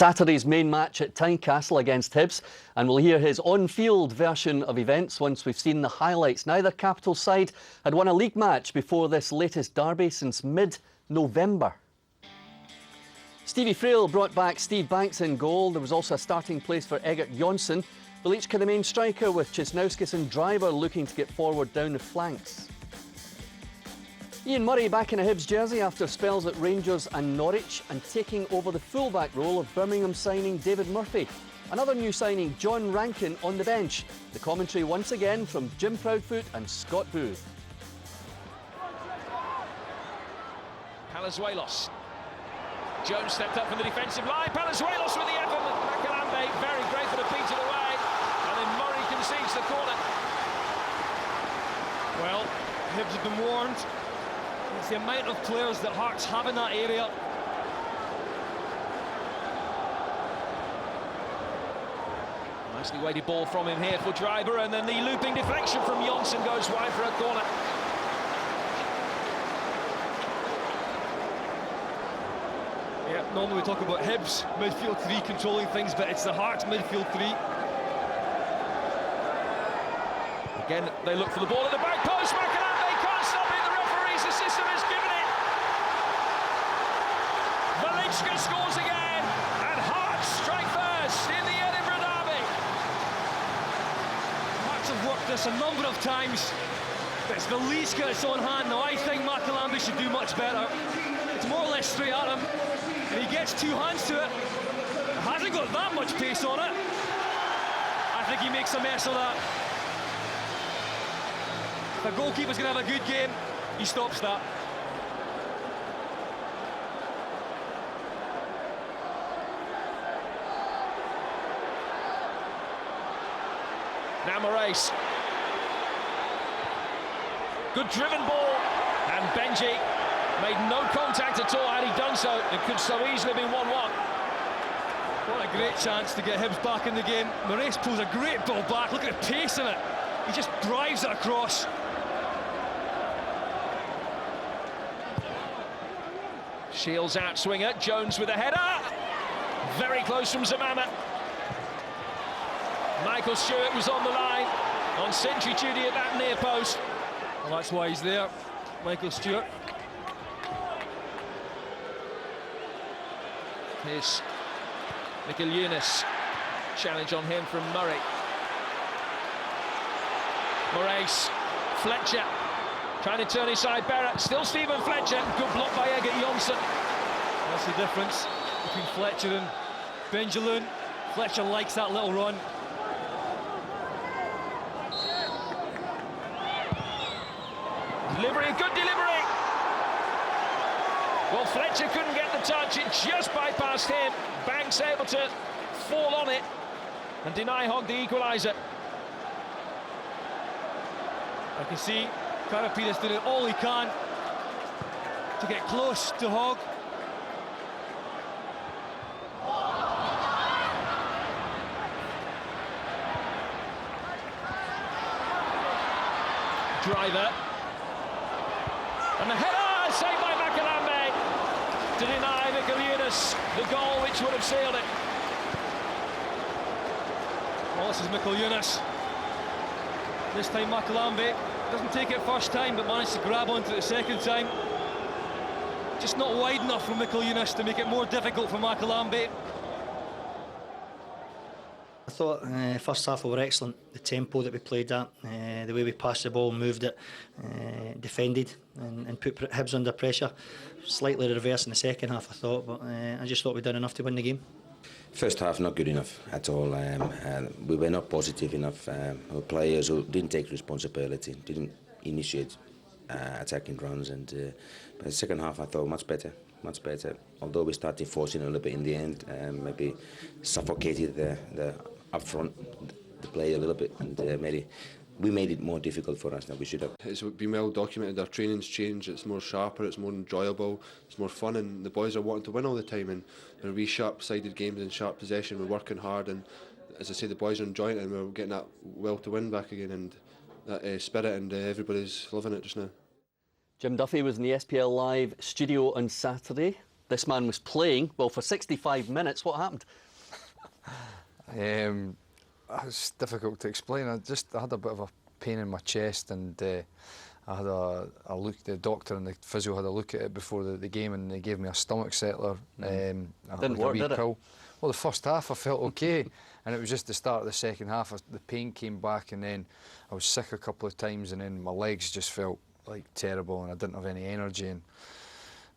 Saturday's main match at Tynecastle against Hibs, and we'll hear his on-field version of events once we've seen the highlights. Neither capital side had won a league match before this latest derby since mid-November. Stevie Frail brought back Steve Banks in goal. There was also a starting place for Egert Jonsson. Velichka the main striker, with Cisnauskas and Driver looking to get forward down the flanks. Ian Murray back in a Hibs jersey after spells at Rangers and Norwich, and taking over the fullback role of Birmingham signing David Murphy. Another new signing, John Rankin, on the bench. The commentary once again from Jim Proudfoot and Scott Booth. Palazuelos. Jones stepped up from the defensive line. Palazuelos with the effort. Macalambe very great for the beat it away. And then Murray concedes the corner. Well, Hibs have been warned. It's the amount of players that Hearts have in that area. Nicely weighted ball from him here for Driver, and then the looping deflection from Jonsson goes wide for a corner. Yeah, normally we talk about Hibs midfield three controlling things, but it's the Hearts midfield three. Again, they look for the ball at the back post. Macalambe can't stop it. The referee's assistant has given it. Velichka scores again, and Hearts strike first in the Edinburgh derby. Hearts have worked this a number of times, but it's Velichka that's on hand now. I think Macalambe should do much better. It's more or less straight at him, and he gets two hands to it. It hasn't got that much pace on it. I think he makes a mess of that. If the goalkeeper's going to have a good game, he stops that. Now Moraes. Good driven ball, and Benji made no contact at all. Had he done so, it could so easily be 1-1. What a great chance to get Hibs back in the game. Moraes pulls a great ball back. Look at the pace in it. He just drives it across. Shields out swinger, Jones with a header. Very close from Zamama. Michael Stewart was on the line, on sentry duty at that near post. Well, that's why he's there, Michael Stewart. Here's Mikel Younes. Challenge on him from Murray. Moraes, Fletcher. Trying to turn inside Barrett, still Stephen Fletcher. Good block by Egert Jonsson. That's the difference between Fletcher and Benjaloon. Fletcher likes that little run. Delivery, good delivery. Well, Fletcher couldn't get the touch, it just bypassed him. Banks able to fall on it and deny Hogg the equaliser. I can see Karapiras doing all he can to get close to Hogg. Driver. And the header saved by Macalambe to deny Mikel Younes the goal which would have sealed it. Well, this is Mikel Younes. This time Macalambe doesn't take it first time, but managed to grab onto it the second time. Just not wide enough for Mikel Younes to make it more difficult for Macalambe. I thought first half we were excellent. The tempo that we played at, the way we passed the ball, moved it, defended and put Hibs under pressure. Slightly reverse in the second half, I thought, but I just thought we'd done enough to win the game. First half not good enough at all. We were not positive enough. Our players who didn't take responsibility, didn't initiate attacking runs, and but the second half I thought much better. Although we started forcing a little bit in the end, maybe suffocated the up front, the play a little bit, and we made it more difficult for us than we should have. It's been well documented, our training's changed, it's more sharper, it's more enjoyable, it's more fun, and the boys are wanting to win all the time, and they're wee sharp-sided games and sharp possession, we're working hard, and as I say, the boys are enjoying it, and we're getting that will to win back again, and that spirit, and everybody's loving it just now. Jim Duffy was in the SPL Live studio on Saturday. This man was playing, well, for 65 minutes. What happened? It's difficult to explain. I had a bit of a pain in my chest, and I had a look. The doctor and the physio had a look at it before the game, and they gave me a stomach settler. Didn't work, did it? Pill. Well, the first half I felt okay, and it was just the start of the second half. The pain came back, and then I was sick a couple of times, and then my legs just felt like terrible, and I didn't have any energy, and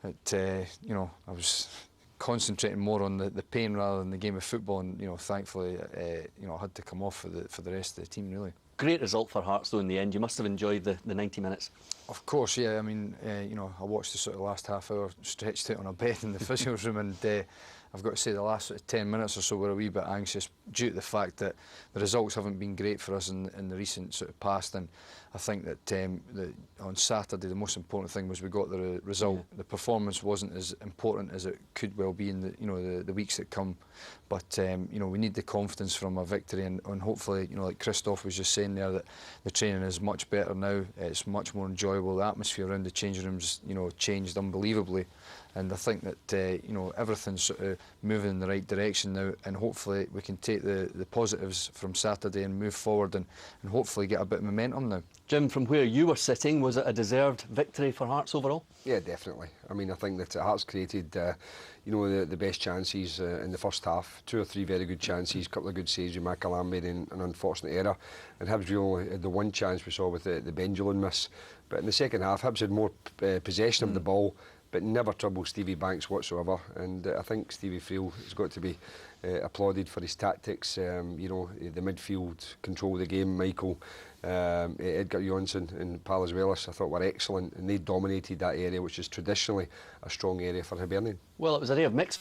it, you know, I was concentrating more on the pain rather than the game of football, and you know, thankfully, you know, I had to come off for the rest of the team, really. Great result for Hearts, though, in the end. You must have enjoyed the 90 minutes. Of course, yeah. I mean, you know, I watched the sort of last half hour stretched out on a bed in the physio's room, and I've got to say the last sort of 10 minutes or so were a wee bit anxious due to the fact that the results haven't been great for us in the recent sort of past, and I think that on Saturday the most important thing was we got the result. Yeah. The performance wasn't as important as it could well be in the weeks that come, but you know, we need the confidence from a victory, and hopefully, you know, like Christoph was just saying there, that the training is much better now. It's much more enjoyable. The atmosphere around the changing rooms, you know, changed unbelievably. And I think that you know, everything's sort of moving in the right direction now, and hopefully we can take the positives from Saturday and move forward, and hopefully get a bit of momentum now. Jim, from where you were sitting, was it a deserved victory for Hearts overall? Yeah, definitely. I mean, I think that Hearts created you know, the best chances in the first half. 2 or 3 very good chances, a couple of good saves with Makalambe, and an unfortunate error. And Hibs really had the one chance we saw with the Benjamin miss. But in the second half, Hibs had more possession of the ball, but never troubled Stevie Banks whatsoever. And I think Stevie Friel has got to be applauded for his tactics. You know, the midfield control of the game. Michael, Edgar Jonsson and Palazuelos, I thought, were excellent, and they dominated that area, which is traditionally a strong area for Hibernian. Well, it was a day of mixed